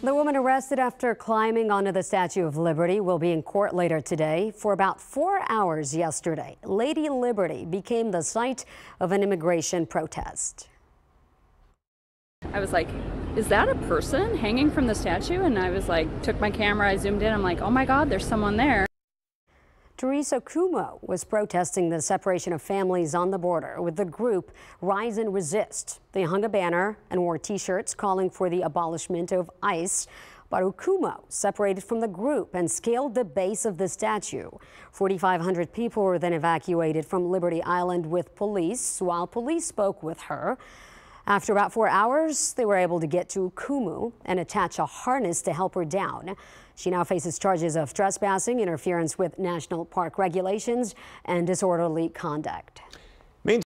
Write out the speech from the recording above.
The woman arrested after climbing onto the Statue of Liberty will be in court later today. For about 4 hours yesterday, Lady Liberty became the site of an immigration protest. I was like, is that a person hanging from the statue? And I was like, took my camera, I zoomed in, I'm like, oh my God, there's someone there. Teresa Cuomo was protesting the separation of families on the border with the group Rise and Resist. They hung a banner and wore T-shirts calling for the abolishment of ICE. But Cuomo separated from the group and scaled the base of the statue. 4,500 people were then evacuated from Liberty Island with police while police spoke with her. After about 4 hours, they were able to get to Cuomo and attach a harness to help her down. She now faces charges of trespassing, interference with national park regulations, and disorderly conduct.